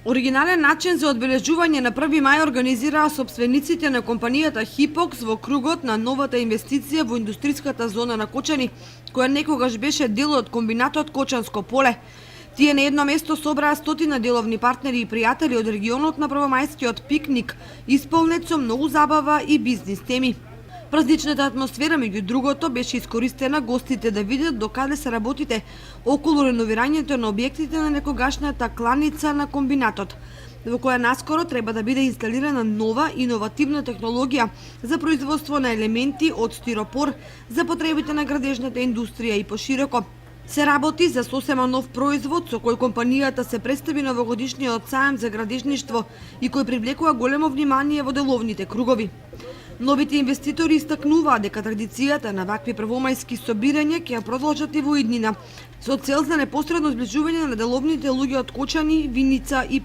Оригинален начин за одбележување на 1 мај организираа сопствениците на компанијата Хипокс во кругот на новата инвестиција во индустриската зона на Кочани, која некогаш беше дел од комбинатот Кочанско поле. Тие на едно место собраа стотина деловни партнери и пријатели од регионот на првомајскиот пикник, исполнет со многу забава и бизнис теми. Празничната атмосфера, меѓу другото, беше искористена гостите да видат докаде се работите околу реновирањето на објектите на некогашната кланица на комбинатот, во која наскоро треба да биде инсталирана нова иновативна технологија за производство на елементи од стиропор за потребите на градежната индустрија и пошироко. Се работи за сосема нов производ со кој компанијата се представи на овогодишниот сајам за градежништво и кој привлекува големо внимание во деловните кругови. Новите инвеститори истакнуваа дека традицијата на вакви првомајски собирања ќе ја продолжат и во иднина, со цел за непосредно зближување на деловните луѓе од Кочани, Виница и